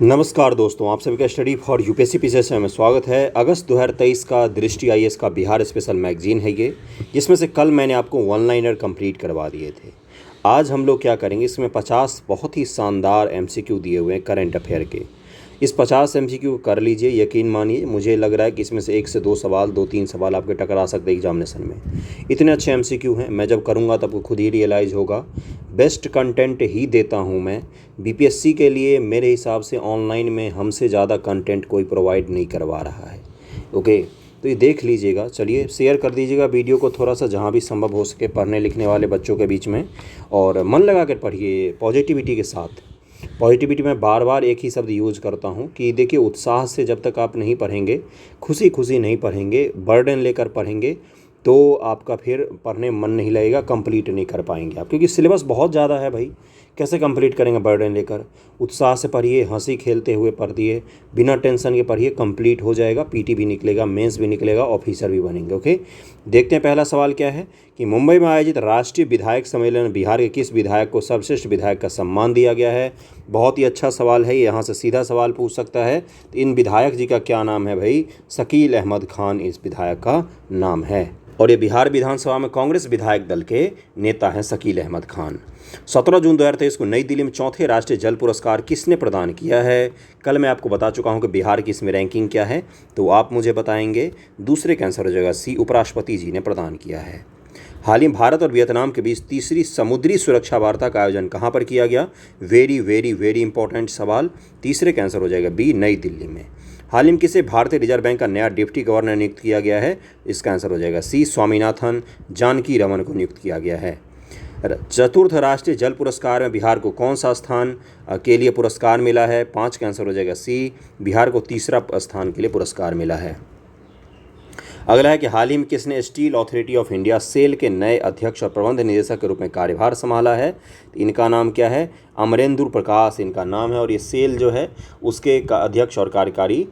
नमस्कार दोस्तों, आप सभी का स्टडी फॉर यूपीएससी पीसीएस में स्वागत है। अगस्त 2023 का दृष्टि आईएएस का बिहार स्पेशल मैगजीन है ये, जिसमें से कल मैंने आपको वन लाइनर कंप्लीट करवा दिए थे। आज हम लोग क्या करेंगे, इसमें 50 बहुत ही शानदार एमसीक्यू दिए हुए हैं करंट अफेयर के। इस 50 एमसीक्यू कर लीजिए, यकीन मानिए मुझे लग रहा है कि इसमें से 1 से 2 सवाल 2-3 सवाल आपके टकरा सकते हैं एग्जामिनेशन में। इतने अच्छे एमसीक्यू हैं, मैं जब करूँगा तब आपको खुद ही रियलाइज़ होगा। बेस्ट कंटेंट ही देता हूँ मैं बीपीएससी के लिए। मेरे हिसाब से ऑनलाइन में हमसे ज़्यादा कंटेंट कोई प्रोवाइड नहीं करवा रहा है। ओके, तो ये देख लीजिएगा। चलिए शेयर कर दीजिएगा वीडियो को थोड़ा सा, जहाँ भी संभव हो सके पढ़ने लिखने वाले बच्चों के बीच में, और मन लगा कर पढ़िए पॉजिटिविटी के साथ। पॉजिटिविटी में बार बार एक ही शब्द यूज़ करता हूँ कि देखिए, उत्साह से जब तक आप नहीं पढ़ेंगे, खुशी खुशी नहीं पढ़ेंगे, बर्डन लेकर पढ़ेंगे, तो आपका फिर पढ़ने मन नहीं लगेगा, कंप्लीट नहीं कर पाएंगे आप, क्योंकि सिलेबस बहुत ज़्यादा है भाई। कैसे कंप्लीट करेंगे बर्डन लेकर? उत्साह से पढ़िए, हंसी खेलते हुए पढ़िए, बिना टेंशन के पढ़िए, कंप्लीट हो जाएगा। पीटी भी निकलेगा, मेंस भी निकलेगा, ऑफिसर भी बनेंगे। ओके, देखते हैं पहला सवाल क्या है कि मुंबई में आयोजित राष्ट्रीय विधायक सम्मेलन में बिहार के किस विधायक को सर्वश्रेष्ठ विधायक का सम्मान दिया गया है। बहुत ही अच्छा सवाल है, यहाँ से सीधा सवाल पूछ सकता है। तो इन विधायक जी का क्या नाम है भाई? शकील अहमद खान इस विधायक का नाम है, और ये बिहार विधानसभा में कांग्रेस विधायक दल के नेता हैं शकील अहमद खान। 17 जून 2023 को नई दिल्ली में चौथे राष्ट्रीय जल पुरस्कार किसने प्रदान किया है? कल मैं आपको बता चुका हूं कि बिहार की इसमें रैंकिंग क्या है, तो आप मुझे बताएंगे। दूसरे का आंसर हो जाएगा सी, उपराष्ट्रपति जी ने प्रदान किया है। हाल ही में भारत और वियतनाम के बीच तीसरी समुद्री सुरक्षा वार्ता का आयोजन कहाँ पर किया गया? वेरी वेरी वेरी इंपॉर्टेंट सवाल। तीसरे का आंसर हो जाएगा बी, नई दिल्ली में। हाल ही में किसे भारतीय रिजर्व बैंक का नया डिप्टी गवर्नर नियुक्त किया गया है? इसका आंसर हो जाएगा सी, स्वामीनाथन जानकी रमन को नियुक्त किया गया है। चतुर्थ राष्ट्रीय जल पुरस्कार में बिहार को कौन सा स्थान के लिए पुरस्कार मिला है? 5 का आंसर हो जाएगा सी, बिहार को तीसरा स्थान के लिए पुरस्कार मिला है। अगला है कि हाल ही में किसने Steel Authority of India SAIL के नए अध्यक्ष और प्रबंध निदेशक के रूप में कार्यभार संभाला है? इनका नाम क्या है? अमरेंद्र प्रकाश इनका नाम है, और ये सेल जो है उसके अध्यक्ष और कार्यकारी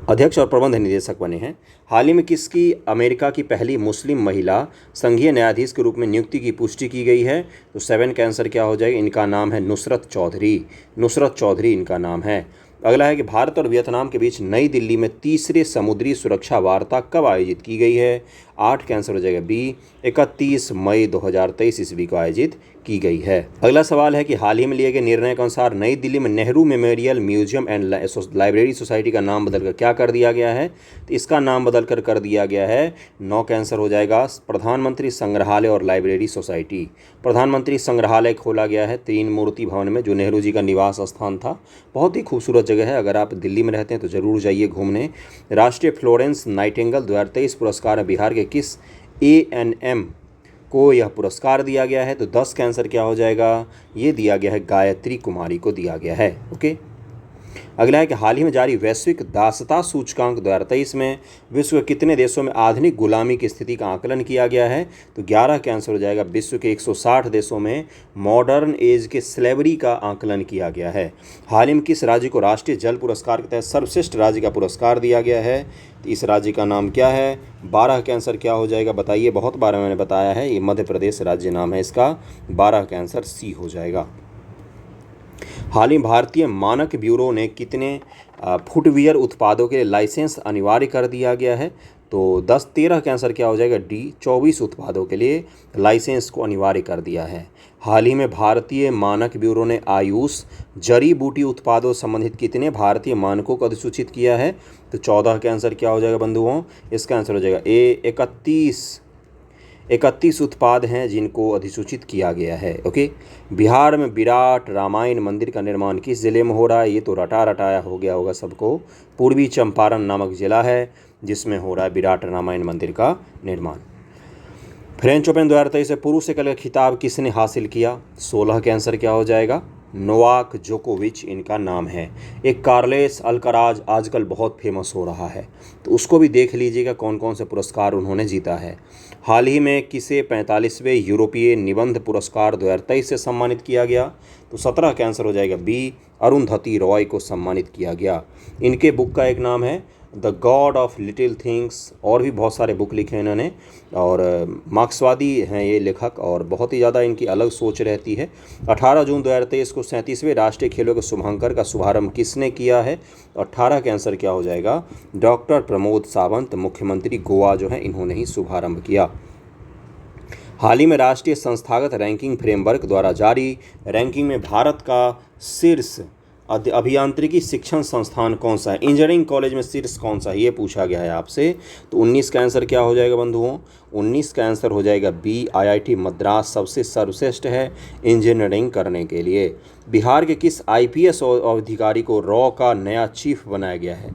अध्यक्ष और प्रबंध निदेशक बने हैं। हाल ही में किसकी अमेरिका की पहली मुस्लिम महिला संघीय न्यायाधीश के रूप में नियुक्ति की पुष्टि की गई है? तो 7 का आंसर क्या हो जाएगा? इनका नाम है नुसरत चौधरी। नुसरत चौधरी इनका नाम है। अगला है कि भारत और वियतनाम के बीच नई दिल्ली में तीसरे समुद्री सुरक्षा वार्ता कब आयोजित की गई है? 8 का आंसर हो जाएगा बी, 31 मई 2023 ईस्वी को आयोजित की गई है। अगला सवाल है कि हाल ही में लिए गए निर्णय के अनुसार नई दिल्ली में Nehru memorial museum and library society का नाम बदलकर क्या कर दिया गया है? तो इसका नाम बदलकर कर दिया गया है, 9 का आंसर हो जाएगा प्रधानमंत्री संग्रहालय और लाइब्रेरी सोसाइटी। प्रधानमंत्री संग्रहालय खोला गया है 3 मूर्ति भवन में, जो नेहरू जी का निवास स्थान था। बहुत ही खूबसूरत जगह है, अगर आप दिल्ली में रहते हैं तो ज़रूर जाइए घूमने। राष्ट्रीय फ्लोरेंस नाइटिंगेल 2023 पुरस्कार में बिहार के किस एएनएम को यह पुरस्कार दिया गया है? तो 10 का आंसर क्या हो जाएगा? ये दिया गया है गायत्री कुमारी को दिया गया है। ओके, अगला है कि हाल ही में जारी वैश्विक दासता सूचकांक 2023 में विश्व के कितने देशों में आधुनिक गुलामी की स्थिति का आकलन किया गया है? तो 11 का आंसर हो जाएगा, विश्व के 160 देशों में मॉडर्न एज के स्लेवरी का आकलन किया गया है। हाल ही में किस राज्य को राष्ट्रीय जल पुरस्कार के तहत सर्वश्रेष्ठ राज्य का पुरस्कार दिया गया है? तो इस राज्य का नाम क्या है? 12 का आंसर क्या हो जाएगा? बताइए, बहुत बार मैंने बताया है, ये मध्य प्रदेश राज्य नाम है इसका। 12 का आंसर सी हो जाएगा। हाल ही भारतीय मानक ब्यूरो ने कितने फुटवियर उत्पादों के लिए लाइसेंस अनिवार्य कर दिया गया है? तो 13 का आंसर क्या हो जाएगा? डी, 24 उत्पादों के लिए लाइसेंस को अनिवार्य कर दिया है। हाल ही में भारतीय मानक ब्यूरो ने आयुष जड़ी बूटी उत्पादों संबंधित कितने भारतीय मानकों को अधिसूचित किया है? तो 14 का आंसर क्या हो जाएगा बंधुओं? इसका आंसर हो जाएगा ए, 31 उत्पाद हैं जिनको अधिसूचित किया गया है। ओके, बिहार में विराट रामायण मंदिर का निर्माण किस जिले में हो रहा है? ये तो रटा रटाया हो गया होगा सबको। पूर्वी चंपारण नामक जिला है जिसमें हो रहा है विराट रामायण मंदिर का निर्माण। फ्रेंच ओपन 2023 से पुरुष एकल का खिताब किसने हासिल किया? 16 का आंसर क्या हो जाएगा? नोवाक जोकोविच इनका नाम है। एक कार्लेस अल्कराज आजकल बहुत फेमस हो रहा है, तो उसको भी देख लीजिएगा कौन कौन से पुरस्कार उन्होंने जीता है। हाल ही में किसे 45वें यूरोपीय निबंध पुरस्कार 2023 से सम्मानित किया गया? तो 17 का आंसर हो जाएगा बी, अरुंधति रॉय को सम्मानित किया गया। इनके बुक का एक नाम है the God of little things, और भी बहुत सारे बुक लिखे हैं इन्होंने। और मार्क्सवादी हैं ये लेखक और बहुत ही ज़्यादा इनकी अलग सोच रहती है। 18 जून 2023 को 37वें राष्ट्रीय खेलों के शुभांकर का शुभारंभ किसने किया है? 18 का आंसर क्या हो जाएगा? डॉक्टर प्रमोद सावंत, मुख्यमंत्री गोवा जो है, इन्होंने ही शुभारंभ किया। हाल ही में राष्ट्रीय संस्थागत रैंकिंग फ्रेमवर्क द्वारा जारी रैंकिंग में भारत का शीर्ष अभियांत्रिकी शिक्षण संस्थान कौन सा है? इंजीनियरिंग कॉलेज में शीर्ष कौन सा है, ये पूछा गया है आपसे। तो 19 का आंसर क्या हो जाएगा बंधुओं? 19 का आंसर हो जाएगा बी, IIT मद्रास सबसे सर्वश्रेष्ठ है इंजीनियरिंग करने के लिए। बिहार के किस IPS अधिकारी को रॉ का नया चीफ बनाया गया है?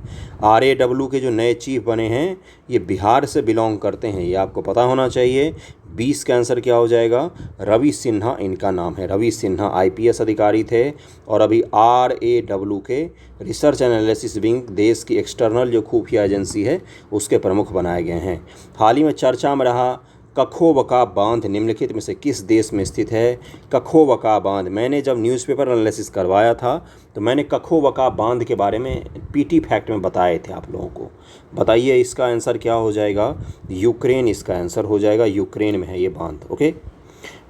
RAW के जो नए चीफ बने हैं ये बिहार से बिलोंग करते हैं, ये आपको पता होना चाहिए। 20 का आंसर क्या हो जाएगा? रवि सिन्हा इनका नाम है। रवि सिन्हा IPS अधिकारी थे और अभी RAW के रिसर्च एंड एनालिसिस विंग, देश की एक्सटर्नल जो खुफिया एजेंसी है, उसके प्रमुख बनाए गए हैं। हाल ही में चर्चा में रहा कखोवका बांध निम्नलिखित में से किस देश में स्थित है? कखोवका बांध, मैंने जब न्यूज़पेपर एनालिसिस करवाया था तो मैंने कखोवका बांध के बारे में PT फैक्ट में बताए थे आप लोगों को। बताइए इसका आंसर क्या हो जाएगा? यूक्रेन इसका आंसर हो जाएगा, यूक्रेन में है ये बांध। ओके,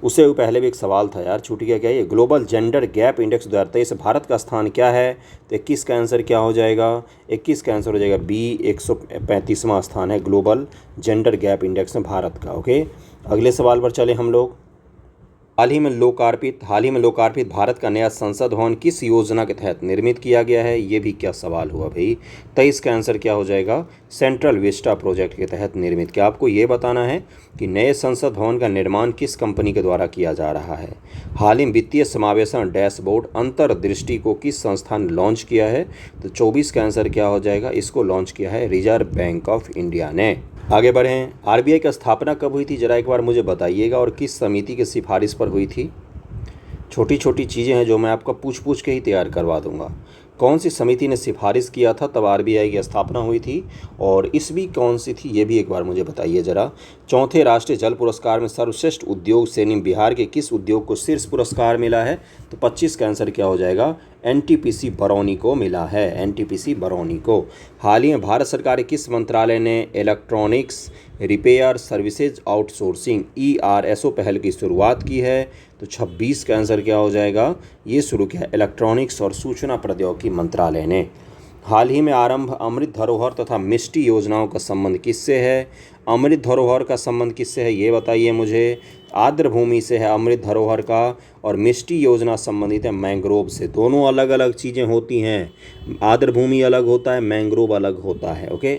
उससे पहले भी एक सवाल था यार, छूट गया क्या ये? Global gender gap index 2023 Bharat का स्थान क्या है? तो 21 का आंसर क्या हो जाएगा? 21 का आंसर हो जाएगा B, 135वां स्थान है ग्लोबल जेंडर गैप इंडेक्स में भारत का। ओके, अगले सवाल पर चले हम लोग। हाल ही में लोकार्पित भारत का नया संसद भवन किस योजना के तहत निर्मित किया गया है? ये भी क्या सवाल हुआ भाई? 23 का आंसर क्या हो जाएगा? सेंट्रल विस्टा प्रोजेक्ट के तहत निर्मित। क्या आपको ये बताना है कि नए संसद भवन का निर्माण किस कंपनी के द्वारा किया जा रहा है? हाल ही में वित्तीय समावेशन डैशबोर्ड अंतर्दृष्टि को किस संस्थान ने लॉन्च किया है? तो 24 का आंसर क्या हो जाएगा? इसको लॉन्च किया है रिजर्व बैंक ऑफ इंडिया ने। आगे बढ़ें। RBI की स्थापना कब हुई थी, जरा एक बार मुझे बताइएगा, और किस समिति की सिफारिश पर हुई थी? छोटी छोटी चीज़ें हैं जो मैं आपका पूछ के ही तैयार करवा दूंगा। कौन सी समिति ने सिफारिश किया था तब RBI की स्थापना हुई थी, और ईस्वी कौन सी थी ये भी एक बार मुझे बताइए ज़रा। चौथे राष्ट्रीय जल पुरस्कार में सर्वश्रेष्ठ उद्योग श्रेणी बिहार के किस उद्योग को शीर्ष पुरस्कार मिला है? तो 25 का आंसर क्या हो जाएगा? NTPC बरौनी को मिला है, NTPC बरौनी को। हाल ही में भारत सरकार के किस मंत्रालय ने electronics repair services outsourcing ERSO पहल की शुरुआत की है? तो 26 का आंसर क्या हो जाएगा? ये शुरू किया है इलेक्ट्रॉनिक्स और सूचना प्रौद्योगिकी मंत्रालय ने। हाल ही में आरंभ अमृत धरोहर तथा मिष्टी योजनाओं का संबंध किससे है? अमृत धरोहर का संबंध किससे है ये बताइए मुझे। आर्द्र भूमि से है अमृत धरोहर का, और मिष्टी योजना संबंधित है मैंग्रोव से। दोनों अलग अलग चीज़ें होती हैं, आर्द्र भूमि अलग होता है, मैंग्रोव अलग होता है। ओके,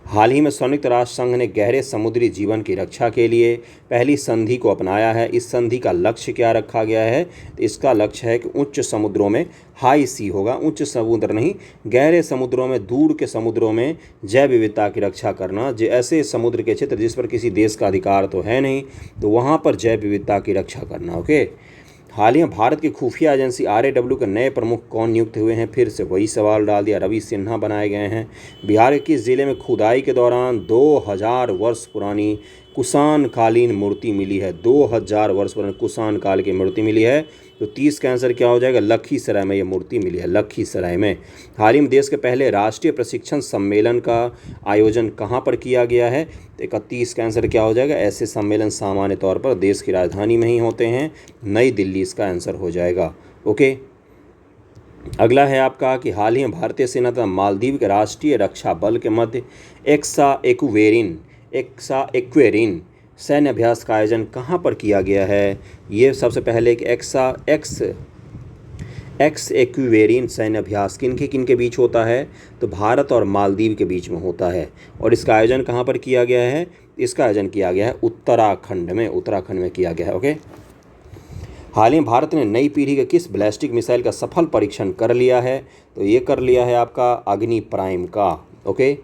हाल ही में संयुक्त राष्ट्र संघ ने गहरे समुद्री जीवन की रक्षा के लिए पहली संधि को अपनाया है। इस संधि का लक्ष्य क्या रखा गया है? तो इसका लक्ष्य है कि उच्च समुद्रों में, हाई सी होगा, उच्च समुद्र नहीं, गहरे समुद्रों में, दूर के समुद्रों में जैव विविधता की रक्षा करना। जो ऐसे समुद्र के क्षेत्र जिस पर किसी देश का अधिकार तो है नहीं, तो वहाँ पर जैव विविधता की रक्षा करना। ओके, हाल ही में भारत की खुफिया एजेंसी RAW के नए प्रमुख कौन नियुक्त हुए हैं? फिर से वही सवाल डाल दिया, रवि सिन्हा बनाए गए हैं। बिहार के किस जिले में खुदाई के दौरान 2000 वर्ष पुरानी कुषाण कालीन मूर्ति मिली है? 2000 वर्ष पुरानी कुषाण काल की मूर्ति मिली है। तो 30 का आंसर क्या हो जाएगा? लखीसराय में ये मूर्ति मिली है, लखीसराय में। हाल ही में देश के पहले राष्ट्रीय प्रशिक्षण सम्मेलन का आयोजन कहाँ पर किया गया है? 31 का आंसर क्या हो जाएगा? ऐसे सम्मेलन सामान्य तौर पर देश की राजधानी में ही होते हैं, नई दिल्ली इसका आंसर हो जाएगा। ओके, अगला है आपका कि हाल ही में भारतीय सेना तथा मालदीव के राष्ट्रीय रक्षा बल के मध्य एक्सा सैन्य अभ्यास का आयोजन कहाँ पर किया गया है? ये सबसे पहले एक एक्स एक्वेरिन सैन्य अभ्यास किनके बीच होता है? तो भारत और मालदीव के बीच में होता है। और इसका आयोजन कहाँ पर किया गया है? इसका आयोजन किया गया है उत्तराखंड में किया गया है। ओके, हाल ही में भारत ने नई पीढ़ी के किस बैलिस्टिक मिसाइल का सफल परीक्षण कर लिया है? तो ये कर लिया है आपका अग्नि प्राइम का। ओके,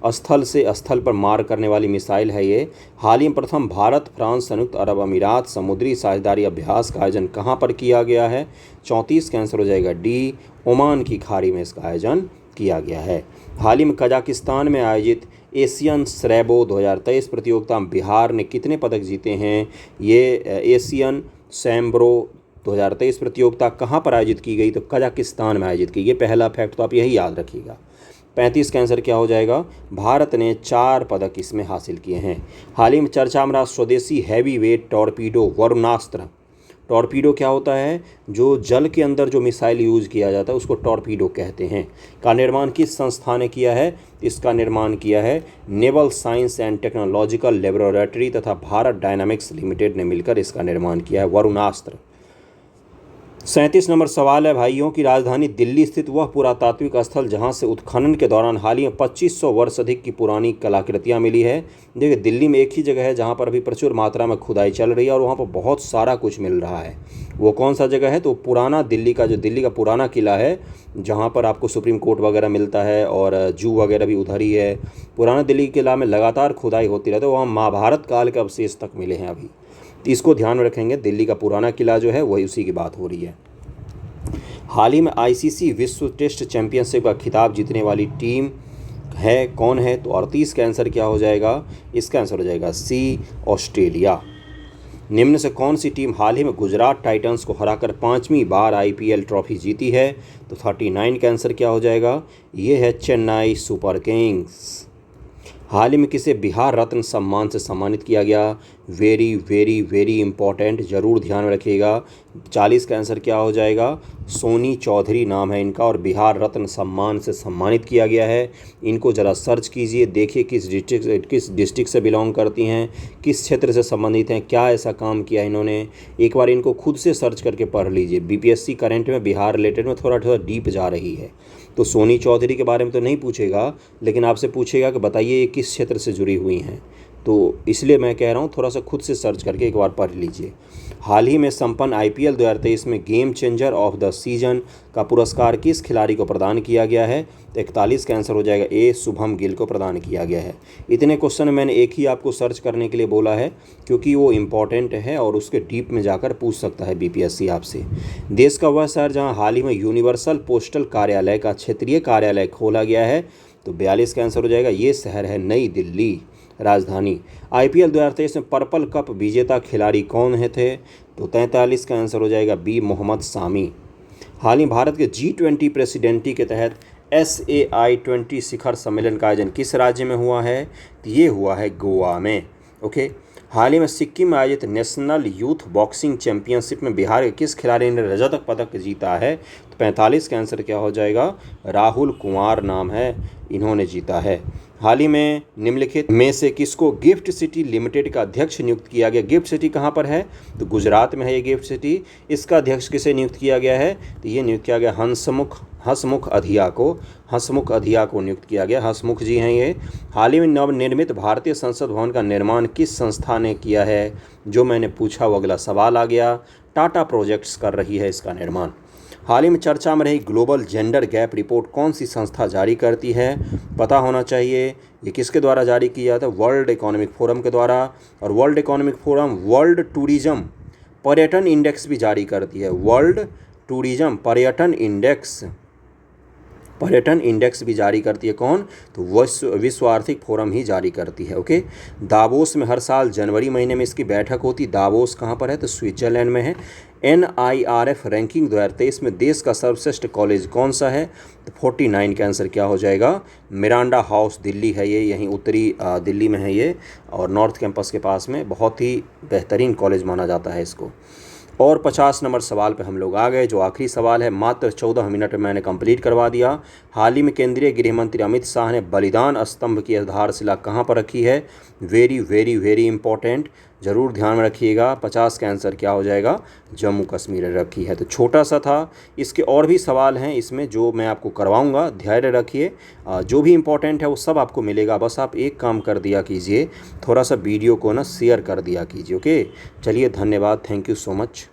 स्थल से स्थल पर मार करने वाली मिसाइल है ये। हाल ही में प्रथम भारत फ्रांस संयुक्त अरब अमीरात समुद्री साझेदारी अभ्यास का आयोजन कहाँ पर किया गया है? 34 का आंसर हो जाएगा D, ओमान की खाड़ी में इसका आयोजन किया गया है। हाल ही में कजाकिस्तान में आयोजित एशियन स्रैबो 2023 प्रतियोगिता में बिहार ने कितने पदक जीते हैं? ये एशियन सैम्ब्रो 2023 प्रतियोगिता कहाँ पर आयोजित की गई? तो कजाकिस्तान में आयोजित की गई। पहला फैक्ट तो आप यही याद रखिएगा। 35 का आंसर क्या हो जाएगा? भारत ने 4 पदक इसमें हासिल किए हैं। हाल ही में चर्चा में रहा स्वदेशी heavy weight torpedo Varunastra. Torpedo क्या होता है? जो जल के अंदर जो मिसाइल यूज किया जाता है उसको टॉर्पीडो कहते हैं। का निर्माण किस संस्था ने किया है? इसका निर्माण किया है naval science and technological laboratory तथा भारत डायनामिक्स लिमिटेड ने मिलकर इसका निर्माण किया है, वरुणास्त्र। 37 नंबर सवाल है भाइयों की राजधानी दिल्ली स्थित वह पुरातात्विक स्थल जहां से उत्खनन के दौरान हाल ही में 2500 वर्ष अधिक की पुरानी कलाकृतियां मिली है। देखिए, दिल्ली में एक ही जगह है जहां पर अभी प्रचुर मात्रा में खुदाई चल रही है और वहां पर बहुत सारा कुछ मिल रहा है। वो कौन सा जगह है? तो पुराना दिल्ली का, जो दिल्ली का पुराना किला है जहाँ पर आपको सुप्रीम कोर्ट वगैरह मिलता है और जू वगैरह भी उधर ही है। पुराना दिल्ली किला में लगातार खुदाई होती रहती है, वहाँ महाभारत काल के अवशेष तक मिले हैं अभी। तो इसको ध्यान में रखेंगे, दिल्ली का पुराना किला जो है वही उसी की बात हो रही है। हाल ही में आईसीसी विश्व टेस्ट चैंपियनशिप का खिताब जीतने वाली टीम है कौन है? तो 38 का आंसर क्या हो जाएगा? इसका आंसर हो जाएगा सी, ऑस्ट्रेलिया। निम्न से कौन सी टीम हाल ही में गुजरात टाइटंस को हराकर 5वीं बार आईपीएल ट्रॉफी जीती है? तो 39 का आंसर क्या हो जाएगा? ये है चेन्नई सुपर किंग्स। हाल ही में किसे बिहार रत्न सम्मान से सम्मानित किया गया? वेरी वेरी वेरी इंपॉर्टेंट, ज़रूर ध्यान में रखिएगा। 40 का आंसर क्या हो जाएगा? सोनी चौधरी नाम है इनका और बिहार रत्न सम्मान से सम्मानित किया गया है। इनको ज़रा सर्च कीजिए, देखिए किस डिस्ट्रिक्ट से बिलोंग करती हैं, किस क्षेत्र से संबंधित हैं, क्या ऐसा काम किया इन्होंने। एक बार इनको खुद से सर्च करके पढ़ लीजिए। बीपीएससी करंट में बिहार रिलेटेड में थोड़ा डीप जा रही है। तो सोनी चौधरी के बारे में तो नहीं पूछेगा, लेकिन आपसे पूछेगा कि बताइए ये किस क्षेत्र से जुड़ी हुई हैं। तो इसलिए मैं कह रहा हूँ थोड़ा सा खुद से सर्च करके एक बार पढ़ लीजिए। हाल ही में संपन्न आईपीएल 2023 में game changer of the season का पुरस्कार किस खिलाड़ी को प्रदान किया गया है? तो 41 का आंसर हो जाएगा ए, शुभम गिल को प्रदान किया गया है। इतने क्वेश्चन मैंने एक ही आपको सर्च करने के लिए बोला है क्योंकि वो इम्पॉर्टेंट है और उसके डीप में जाकर पूछ सकता है बीपीएससी आपसे। देश का वह शहर जहाँ हाल ही में यूनिवर्सल पोस्टल कार्यालय का क्षेत्रीय कार्यालय खोला गया है? तो 42 का आंसर हो जाएगा, ये शहर है नई दिल्ली राजधानी। आईपीएल 2023 में पर्पल कप विजेता खिलाड़ी कौन है थे? तो 43 का आंसर हो जाएगा बी, मोहम्मद सामी। हाल ही भारत के G20 प्रेसिडेंटी के तहत SAI-20 शिखर सम्मेलन का आयोजन किस राज्य में हुआ है? तो ये हुआ है गोवा में। ओके। हाल ही में सिक्किम में आयोजित नेशनल यूथ बॉक्सिंग चैंपियनशिप में बिहार के किस खिलाड़ी ने रजत पदक जीता है? तो 45 का आंसर क्या हो जाएगा? राहुल कुमार नाम है, इन्होंने जीता है। हाल ही में निम्नलिखित में से किसको गिफ्ट सिटी लिमिटेड का अध्यक्ष नियुक्त किया गया? गिफ्ट सिटी कहाँ पर है? तो गुजरात में है ये गिफ्ट सिटी। इसका अध्यक्ष किसे नियुक्त किया गया है? तो ये नियुक्त किया गया हंसमुख अधिया को नियुक्त किया गया। हंसमुख जी हैं ये। हाल ही में नवनिर्मित भारतीय संसद भवन का निर्माण किस संस्था ने किया है? जो मैंने पूछा वो अगला सवाल आ गया। टाटा प्रोजेक्ट्स कर रही है इसका निर्माण। हाल ही में चर्चा में रही ग्लोबल जेंडर गैप रिपोर्ट कौन सी संस्था जारी करती है? पता होना चाहिए। ये किसके द्वारा जारी किया जाता है? वर्ल्ड इकोनॉमिक फोरम के द्वारा। और world economic forum world tourism पर्यटन इंडेक्स भी जारी करती है। वर्ल्ड टूरिज्म पर्यटन इंडेक्स भी जारी करती है। कौन? तो विश्व आर्थिक फोरम ही जारी करती है। ओके। दावोस में हर साल जनवरी महीने में इसकी बैठक होती। दावोस कहाँ पर है? तो स्विट्जरलैंड में है। NIRF रैंकिंग 2023 में देश का सर्वश्रेष्ठ कॉलेज कौन सा है? तो 49 का आंसर क्या हो जाएगा? मिरांडा हाउस दिल्ली है ये, यहीं उत्तरी दिल्ली में है ये और नॉर्थ कैंपस के पास में। बहुत ही बेहतरीन कॉलेज माना जाता है इसको। और 50 नंबर सवाल पे हम लोग आ गए, जो आखिरी सवाल है। मात्र 14 मिनट में मैंने कंप्लीट करवा दिया। हाल ही में केंद्रीय गृह मंत्री अमित शाह ने बलिदान स्तंभ की आधारशिला कहाँ पर रखी है? वेरी वेरी वेरी इंपॉर्टेंट, ज़रूर ध्यान में रखिएगा। 50 का आंसर क्या हो जाएगा? जम्मू कश्मीर में रखी है। तो छोटा सा था, इसके और भी सवाल हैं इसमें जो मैं आपको करवाऊंगा, धैर्य रखिए। जो भी इंपॉर्टेंट है वो सब आपको मिलेगा। बस आप एक काम कर दिया कीजिए, थोड़ा सा वीडियो को ना शेयर कर दिया कीजिए। ओके, चलिए धन्यवाद, थैंक यू सो मच।